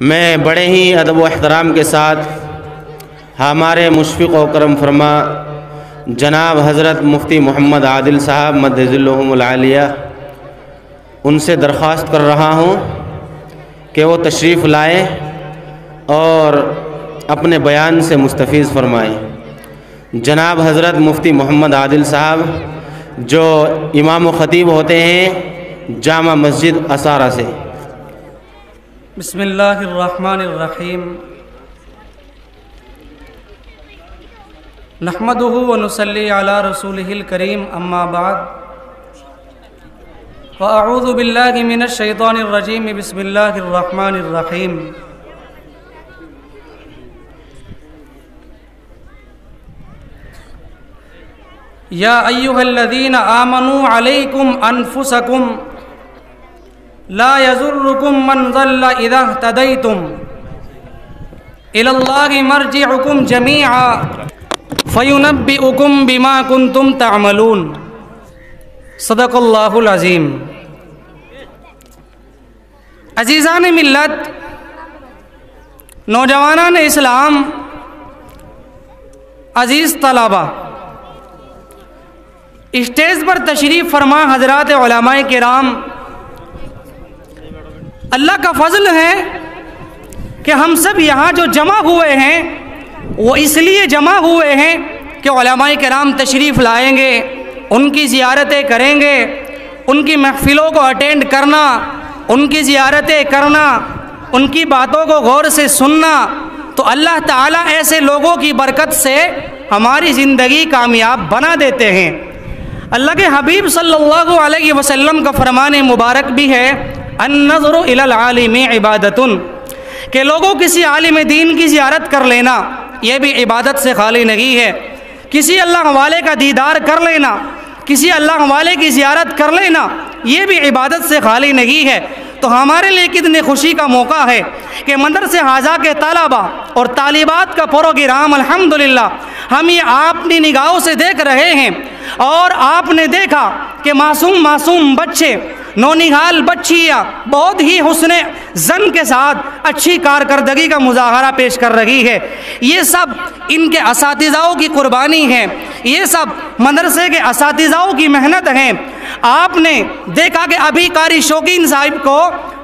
میں بڑے ہی ادب و احترام کے ساتھ ہمارے مشفق و کرم فرما جناب حضرت مفتی محمد عادل صاحب مد ظلہم العالیہ ان سے درخواست کر رہا ہوں کہ وہ تشریف لائیں اور اپنے بیان سے مستفیض فرمائیں۔ جناب حضرت مفتی محمد عادل صاحب جو امام و خطیب ہوتے ہیں جامع مسجد اسارہ سے۔ بسم اللہ الرحمن الرحیم نحمدہ ونصلی علی رسولہ الکریم اما بعد فاعوذ باللہ من الشیطان الرجیم بسم اللہ الرحمن الرحیم یا ایہا الذین آمنوا علیکم انفسکم لا یضرکم من ضل اذا اہتدیتم الی اللہ مرجعکم جمیعا فینبئکم بما کنتم تعملون۔ صدق اللہ العظیم۔ عزیزان ملت، نوجوانان اسلام، عزیز طلبہ، اسٹیج پر تشریف فرما حضرات علماء کرام، اللہ کا فضل ہے کہ ہم سب یہاں جو جمع ہوئے ہیں وہ اس لیے جمع ہوئے ہیں کہ علماء کرام تشریف لائیں گے، ان کی زیارتیں کریں گے، ان کی محفلوں کو اٹینڈ کرنا، ان کی زیارتیں کرنا، ان کی باتوں کو غور سے سننا، تو اللہ تعالیٰ ایسے لوگوں کی برکت سے ہماری زندگی کامیاب بنا دیتے ہیں۔ اللہ کے حبیب صلی اللہ علیہ وسلم کا فرمان مبارک بھی ہے النظر الی العالم عبادۃ، کہ لوگوں کسی عالم دین کی زیارت کر لینا یہ بھی عبادت سے خالی نہیں ہے۔ کسی اللہ والے کا دیدار کر لینا، کسی اللہ والے کی زیارت کر لینا یہ بھی عبادت سے خالی نہیں ہے۔ تو ہمارے لیے کتنی خوشی کا موقع ہے کہ مدرسے حاضہ کے طلبہ اور طالبات کا پروگرام الحمدللہ ہم یہ اپنی نگاہوں سے دیکھ رہے ہیں، اور آپ نے دیکھا کہ معصوم بچے، نونہال بچیاں بہت ہی حسن زن کے ساتھ اچھی کارکردگی کا مظاہرہ پیش کر رہی ہے۔ یہ سب ان کے اساتذاؤں کی قربانی ہے، یہ سب مدرسے کے اساتذاؤں کی محنت ہے۔ آپ نے دیکھا کہ ابھی قاری شوقین صاحب کو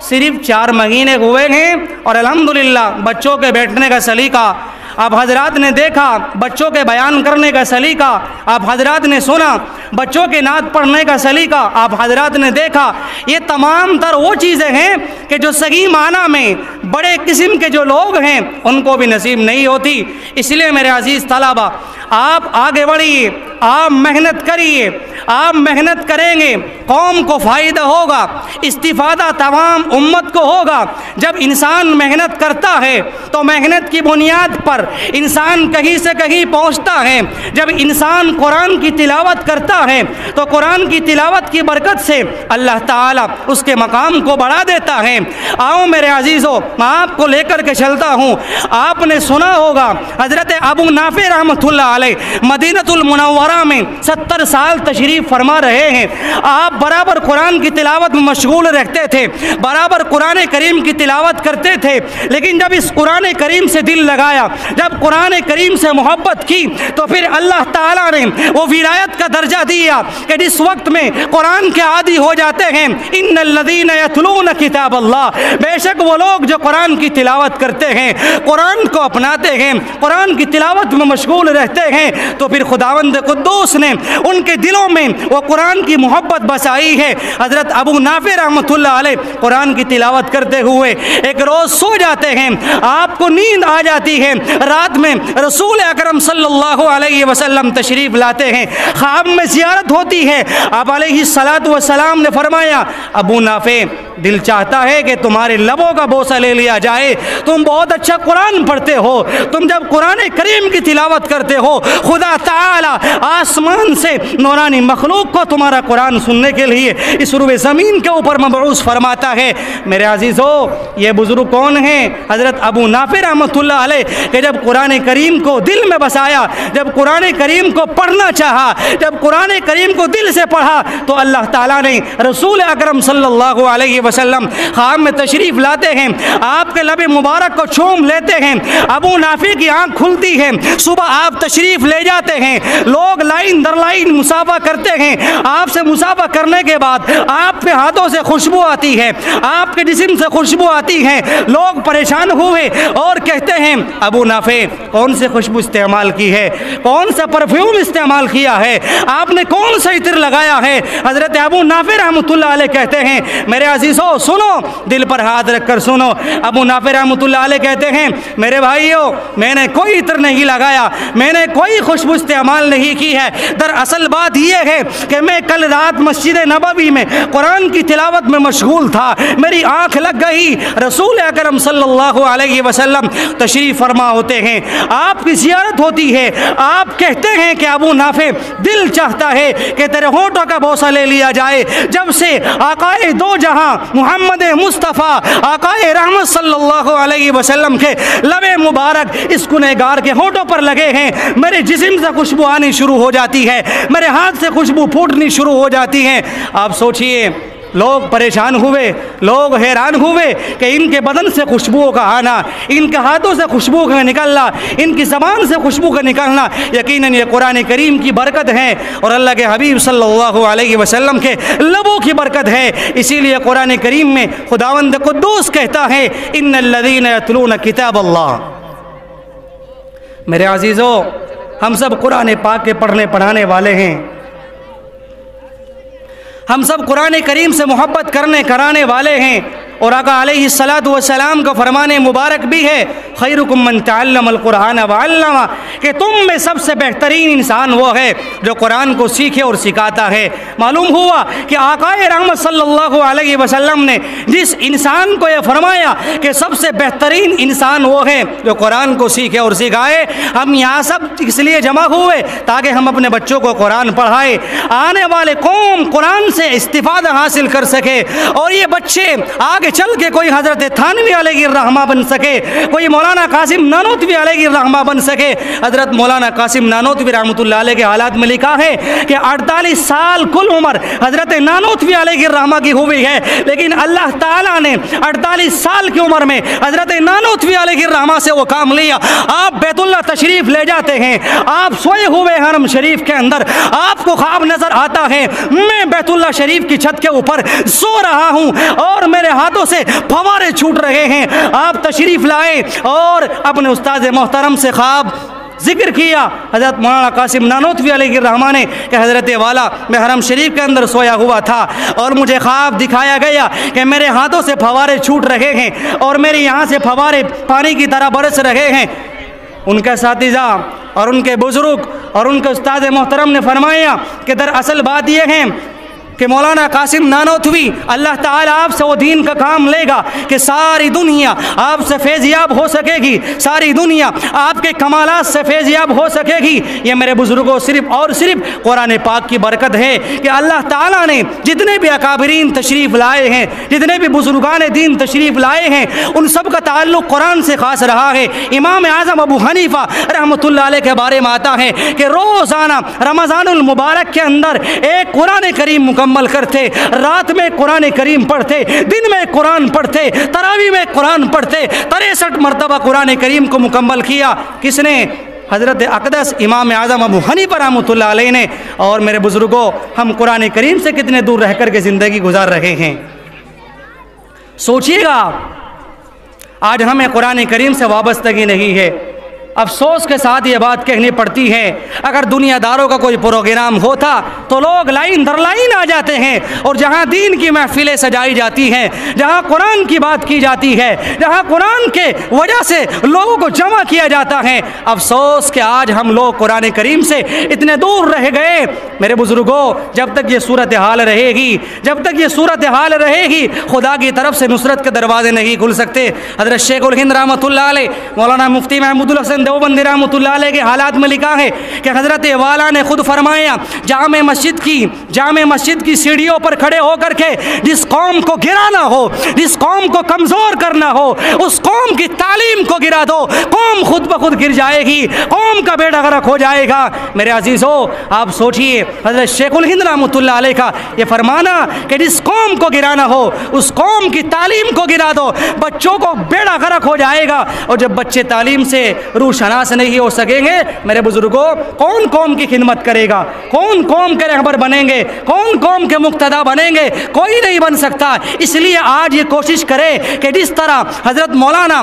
صرف 4 مہینے ہوئے ہیں اور الحمدللہ بچوں کے بیٹھنے کا سلیقہ آپ حضرات نے دیکھا، بچوں کے بیان کرنے کا سلیقہ آپ حضرات نے سنا، بچوں کے نعت پڑھنے کا سلیقہ آپ حضرات نے دیکھا۔ یہ تمام تر وہ چیزیں ہیں کہ جو صحیح معنی میں بڑے قسم کے جو لوگ ہیں ان کو بھی نصیب نہیں ہوتی۔ اس لیے میرے عزیز طلبہ، آپ آگے بڑھیے، آپ محنت کریے، آپ محنت کریں گے قوم کو فائدہ ہوگا، استفادہ تمام امت کو ہوگا۔ جب انسان محنت کرتا ہے تو محنت کی بنیاد پر انسان کہیں سے کہیں پہنچتا ہے۔ جب انسان قرآن کی تلاوت کرتا ہے تو قرآن کی تلاوت کی برکت سے اللہ تعالیٰ اس کے مقام کو بڑھا دیتا ہے۔ آؤ میرے عزیزوں، میں آپ کو لے کر کے چلتا ہوں۔ آپ نے سنا ہوگا حضرت ابو نافع رحمۃ اللہ علیہ مدینہ المنورہ میں 70 سال تشریف فرما رہے ہیں۔ آپ برابر قرآن کی تلاوت میں مشغول رہتے تھے، برابر قرآن کریم کی تلاوت کرتے تھے، لیکن جب اس قرآن کریم سے دل لگایا، جب قرآن کریم سے محبت کی، تو پھر اللہ تعالیٰ نے وہ ولایت کا درجہ دیا کہ جس وقت میں قرآن کے عادی ہو جاتے ہیں، ان الذین یتلون کتاب اللہ، بے شک وہ لوگ جو قرآن کی تلاوت کرتے ہیں، قرآن کو اپناتے ہیں، قرآن کی تلاوت میں مشغول رہتے ہیں، تو پھر خداوند قدوس نے ان کے دلوں میں وہ قرآن کی محبت بسائی ہے۔ حضرت ابو نافع رحمۃ اللہ علیہ قرآن کی تلاوت کرتے ہوئے ایک روز سو جاتے ہیں، آپ کو نیند آ جاتی ہے، رات میں رسول اکرم صلی اللہ علیہ وسلم تشریف لاتے ہیں، خواب میں زیارت ہوتی ہے۔ آپ علیہ السلام نے فرمایا ابو نافع، دل چاہتا ہے کہ تمہارے لبوں کا بوسہ لے لیا جائے، تم بہت اچھا قرآن پڑھتے ہو، تم جب قرآن کریم کی تلاوت کرتے ہو خدا تعالی آسمان سے نورانی مخلوق کو تمہارا قرآن سننے کے لیے اس روئے زمین کے اوپر مبعوث فرماتا ہے۔ میرے عزیزو، یہ بزرگ کون ہیں؟ حضرت ابو نافع رحمۃ اللہ علیہ، کہ جب قرآن کریم کو دل میں بسایا، جب قرآن کریم کو پڑھنا چاہا، جب قرآن کریم کو دل سے پڑھا، تو اللہ تعالیٰ نے رسول اکرم صلی اللہ علیہ वसल्लम ख़ाम में तशरीफ़ लाते हैं, आपके लब मुबारक को चूम लेते हैं, अबू नाफी की आँख खुलती है, सुबह आप तशरीफ़ ले जाते हैं, लोग लाइन दर लाइन मुसाफा करते हैं, आपसे मुसाफा करने के बाद आपके हाथों से खुशबू आती है, आपके जिस्म से खुशबू आती है, लोग परेशान हुए और कहते हैं अबू नाफे कौन से खुशबू इस्तेमाल की है, कौन सा परफ्यूम इस्तेमाल किया है, आपने कौन सा इत्र लगाया है। हज़रत अबू नाफे रहमतुल्लाह अलैह कहते हैं मेरे अजीज़ों सुनो, दिल पर हाथ रखकर सुनो। अबू नाफे रहमतुल्लाह अलैह कहते हैं मेरे भाइयों मैंने कोई इत्र नहीं लगाया, मैंने कोई खुशबू इस्तेमाल नहीं की है। दरअसल बात यह है कि मैं कल रात मस्जिद नबवी में कुरान की तिलावत में मशगूल था, मेरी आँख लग गई, रसूल अकरम सल्लल्लाहु अलैहि वसल्लम तशरीफ़ फरमा होते हैं, आपकी ज़ियारत होती है, आप कहते हैं कि अबू नाफे दिल चाहता है कि तेरे होठों का बोसा ले लिया जाए। जब से आकाए दो जहां मोहम्मद मुस्तफ़ा आकाए रहमत सल्लल्लाहु अलैहि वसल्लम के लबे मुबारक इस गुनहगार के होठों पर लगे हैं, मेरे जिस्म से खुशबू आनी शुरू हो जाती है, मेरे हाथ से खुशबू फूटनी शुरू हो जाती है। आप सोचिए लोग परेशान हुए, लोग हैरान हुए कि इनके बदन से खुशबुओं का आना, इनके हाथों से खुशबू का निकलना, इनकी ज़बान से खुशबू का निकलना यकीनन ये कुरान करीम की बरकत है और अल्लाह के हबीब सल्लल्लाहु अलैहि वसल्लम के लबों की बरकत है। इसीलिए कुरान करीम में खुदावंद कुद्दूस कहता है इन्नल्लज़ीना यतलूना किताबल्लाह। मेरे अजीज़ों हम सब कुरान पाक के पढ़ने पढ़ाने वाले हैं, हम सब कुरान करीम से मोहब्बत करने कराने वाले हैं और आका अलैहिस्सलातु वस्सलाम का फरमाने मुबारक भी है खैरुकुम मन तअल्लमल कुरान व अल्लमा, कि तुम में सबसे बेहतरीन इंसान वो है जो कुरान को सीखे और सिखाता है। मालूम हुआ कि आकाए रहमत सल्लल्लाहु अलैहि वसल्लम ने जिस इंसान को यह फरमाया कि सबसे बेहतरीन इंसान वो है जो कुरान को सीखे और सिखाए, हम यहाँ सब इसलिए जमा हुए ताकि हम अपने बच्चों को कुरान पढ़ाए, आने वाले कौम कुरान से इस्तिफादा हासिल कर सके और ये बच्चे आगे चल के कोई हज़रत थानवी अलैहि रहमा बन सके, कोई मौलाना कासिम नानोतवी अलैहि रहमा बन सके। हज़रत मौलाना कासिम नानोतवी रहमतुल्लाह अलैहि के हालात में लिखा है कि 48 साल कुल उम्र हज़रत नानोतवी अलैहि रहमा की हुई है, लेकिन अल्लाह ताला ने 48 साल की उम्र में हज़रत नानोतवी अलैहि रहमा से वो काम लिया। आप बैतुल्लाह तशरीफ़ ले जाते हैं, आप सोए हुए हरम शरीफ के अंदर आपको ख्वाब नज़र आता है मैं बैतुल्लाह शरीफ की छत के ऊपर सो रहा हूँ और मेरे हाथों से फवारे छूट रहे हैं। आप तशरीफ़ लाए और अपने उस्ताद मोहतरम से ख्वाब जिक्र किया। हज़रत मौलाना कासिम नानोतवी अलैहि रहमा ने कि हज़रत वाला मैं हरम शरीफ के अंदर सोया हुआ था और मुझे ख्वाब दिखाया गया कि मेरे हाथों से फवारे छूट रहे हैं और मेरे यहाँ से फवारे पानी की तरह बरस रहे हैं। उनके साथीज़ा और उनके बुज़ुर्ग और उनके उस्ताद मोहतरम ने फरमाया कि दरअसल बात यह है कि मौलाना कासिम नानोतवी अल्लाह ताला आपसे वो दीन का काम लेगा कि सारी दुनिया आपसे फैज़याब हो सकेगी, सारी दुनिया आपके कमालात से फैज़याब हो सकेगी। ये मेरे बुज़ुर्गों सिर्फ़ और सिर्फ कुरान पाक की बरकत है कि अल्लाह ताला ने जितने भी अकाबरीन तशरीफ़ लाए हैं, जितने भी बुज़ुर्गान दीन तशरीफ़ लाए हैं, उन सब का ताल्लुक़ कुरान से ख़ास रहा है। इमाम आज़म अबू हनीफ़ा रहमतुल्लाह अलैह के बारे में आता है कि रोज़ाना रमज़ानुल मुबारक के अंदर एक कुरान करीम मुकम्मल करते, रात में कुरान करीम पढ़ते, दिन में कुरान पढ़ते, तरावी में कुरान पढ़ते, 63 मरतबा कुरान करीम को मुकम्मल किया। किसने? हज़रत अक़दस इमाम आज़म अबू हनीफ़ा रहमतुल्लाह अलैह ने। और मेरे बुज़ुर्गों हम कुरान करीम से कितने दूर रह कर के ज़िंदगी गुजार रहे हैं। सोचिएगा आज हमें कुरान करीम से वाबस्तगी नहीं है। अफसोस के साथ ये बात कहनी पड़ती है, अगर दुनियादारों का कोई प्रोग्राम होता तो लोग लाइन दर लाइन आ जाते हैं और जहाँ दीन की महफिलें सजाई जाती हैं, जहाँ कुरान की बात की जाती है, जहाँ कुरान के वजह से लोगों को जमा किया जाता है। अफसोस कि आज हम लोग कुरान करीम से इतने दूर रह गए। मेरे बुज़ुर्गों जब तक ये सूरत हाल रहेगी, जब तक ये सूरत हाल रहेगी, खुदा की तरफ से नुसरत के दरवाजे नहीं खुल सकते। हज़रत शेखुल हिंद रहमतुल्लाह अलैह मौलाना मुफ्ती महमूदुल हसन देवबंदी रहमतुल्लाह अलैह के हालात में लिखा है कि हज़रत वाला ने खुद फरमाया, जामे मस्जिद की सीढ़ियों पर खड़े होकर के जिस कौम को गिराना हो, जिस कौम को कमज़ोर करना हो, उस कौम की तालीम को गिरा दो, कौम खुद ब खुद गिर जाएगी, कौम का बेड़ा गर्क हो जाएगा। मेरे अजीज़ों, आप सोचिए हज़रत शेखुल हिंद रहमतुल्लाह अलैह का ये फरमाना कि जिस कौम को गिराना हो उस कौम की तालीम को गिरा दो, बच्चों को बेड़ा गर्क हो जाएगा। और जब बच्चे तालीम से रूशनास नहीं हो सकेंगे, मेरे बुजुर्गों, कौन कौम की खिदमत करेगा? कौन कौम के रहबर बनेंगे? कौन कौम के मुक्तदा बनेंगे? कोई नहीं बन सकता। इसलिए आज ये कोशिश करें कि जिस तरह हज़रत मौलाना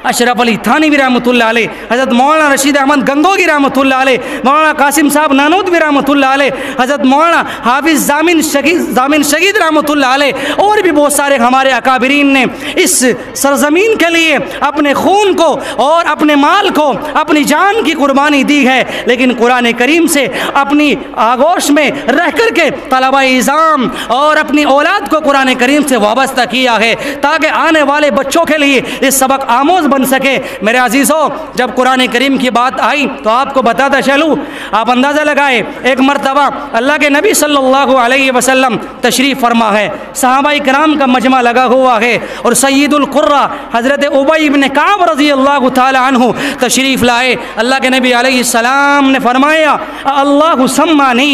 अशरफ अली थानवी रहमतुल्लाह अलैह, हज़रत मौलाना रशीद अहमद गंगोगी रहमतुल्लाह अलैह, मौलाना कासिम साहब नानोदवी रहमतुल्लाह अलैह, हज़रत मौलाना हाफिज़ जामिन शहीद रहमतुल्लाह अलैह और भी बहुत सारे हमारे अकाबिरीन ने इस सरज़मीन के लिए अपने खून को और अपने माल को, अपनी जान की कुर्बानी दी है। लेकिन कुरान करीम से अपनी आगोश में रह कर के तलबा-ए-इज़ाम और अपनी औलाद को कुरान करीम से वाबस्ता किया है ताकि आने वाले बच्चों के लिए ये सबक आमोज़ बन सके। मेरे अजीज़ों, जब कुरान करीम की बात आई तो आपको बताता चलूँ, आप अंदाज़ा लगाए, एक मरतबा अल्लाह के नबी सल्लल्लाहु अलैहि वसल्लम तशरीफ़ फरमा है, सहाबाए किराम का मजमा लगा हुआ है और सय्यदुल कुर्रा हज़रत उबई इब्न काब रज़ी अल्लाह तआला अन्हु तशरीफ़ लाए। अल्लाह के नबी अलैहि सलाम ने फरमाया, अल्लाहु सम्मानी,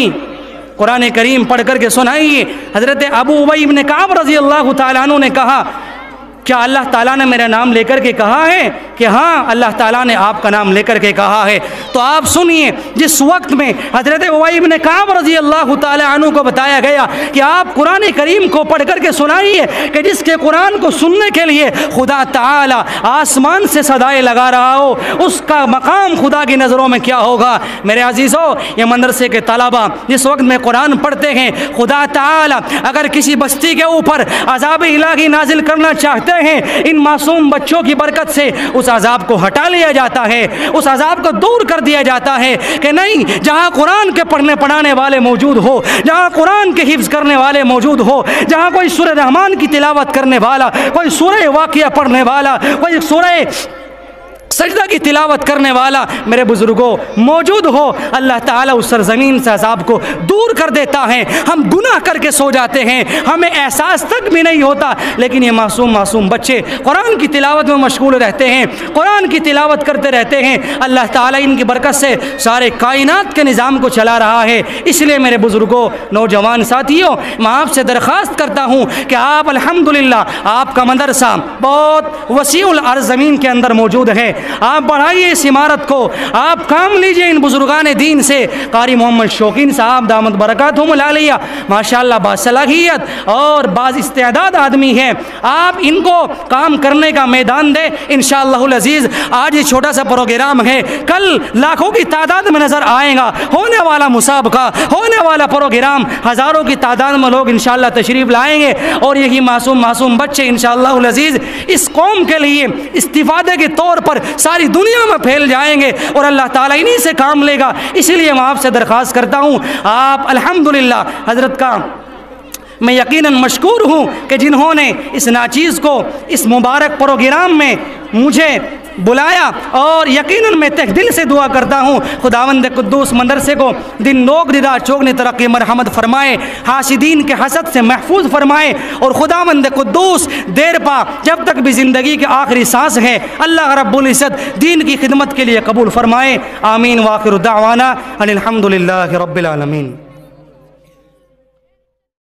कुरान करीम पढ़ करके सुनाइए। हज़रत अबू उबई इब्न काब रज़ी अल्लाह तआला अन्हु ने कहा, क्या अल्लाह ताला ने मेरा नाम लेकर के कहा है? कि हाँ, अल्लाह ताला ने आपका नाम लेकर के कहा है। तो आप सुनिए, जिस वक्त में हज़रत उबई इब्न काब रज़ी अल्लाह ताला अन्हु को बताया गया कि आप कुरान करीम को पढ़ करके सुनाइए कि जिसके कुरान को सुनने के लिए खुदा ताला आसमान से सदाएं लगा रहा हो, उसका मकाम खुदा की नज़रों में क्या होगा। मेरे अजीज़ों, ये मदरसे के तलबा जिस वक्त में कुरान पढ़ते हैं, खुदा ताला अगर किसी बस्ती के ऊपर अज़ाब इलाही नाजिल करना चाहते हैं, इन मासूम बच्चों की बरकत से उस अज़ाब को हटा लिया जाता है, उस अज़ाब को दूर कर दिया जाता है। कि नहीं, जहाँ कुरान के पढ़ने पढ़ाने वाले मौजूद हो, जहाँ कुरान के हिफ्ज़ करने वाले मौजूद हो, जहाँ कोई सूरह रहमान की तिलावत करने वाला, कोई सूरह वाक़िया पढ़ने वाला, कोई सूरह सजदा की तिलावत करने वाला मेरे बुजुर्गों मौजूद हो, अल्लाह ताला उस सरज़मीन से अज़ाब को दूर कर देता है। हम गुनाह करके सो जाते हैं, हमें एहसास तक भी नहीं होता, लेकिन ये मासूम बच्चे कुरान की तिलावत में मशगूल रहते हैं, कुरान की तिलावत करते रहते हैं। अल्लाह ताला इनकी बरकत से सारे कायनात के निज़ाम को चला रहा है। इसलिए मेरे बुजुर्गों, नौजवान साथियों, मैं आपसे दरख्वास्त करता हूँ कि आप अल्हम्दुलिल्लाह आपका मदरसा बहुत वसीउल अर्ज़ ज़मीन के अंदर मौजूद है, आप बढ़ाइए इस इमारत को, आप काम लीजिए इन बुजुर्गान दीन से। कारी मोहम्मद शौकीन साहब दामद बरकातहुमुल आलिया माशाअल्लाह बासलाहियत और बाज़ इस्तेदाद आदमी हैं, आप इनको काम करने का मैदान दें। इंशाअल्लाहुल अज़ीज़ आज ये छोटा सा प्रोग्राम है, कल लाखों की तादाद में नज़र आएगा। होने वाला मुसाबका, होने वाला प्रोग्राम, हज़ारों की तादाद में लोग इंशाअल्लाह तशरीफ़ लाएंगे और यही मासूम बच्चे इंशाअल्लाहुल अज़ीज़ इस कौम के लिए इस्तिफ़ादे के तौर पर सारी दुनिया में फैल जाएंगे और अल्लाह ताला इन्हीं से काम लेगा। इसलिए मैं आपसे दरख्वास्त करता हूँ, आप अल्हम्दुलिल्लाह हज़रत का मैं यकीनन मशकूर हूँ कि जिन्होंने इस नाचीज़ को इस मुबारक प्रोग्राम में मुझे बुलाया, और यकीनन मैं तहे दिल से दुआ करता हूँ खुदावंद कुद्दूस मदरसे को दिन लोग दिदा चौगनी तरक्की मरहमत फरमाए, हासिदीन के हसद से महफूज फरमाए, और खुदावंद कुद्दूस देर पा जब तक भी ज़िंदगी की आखिरी सांस है अल्लाह रब्बुल इज़्ज़त दीन की खिदमत के लिए कबूल फरमाए। आमीन। वाखिर दावाना अनिल हम्दुलिल्लाहि रब्बिल आलमीन।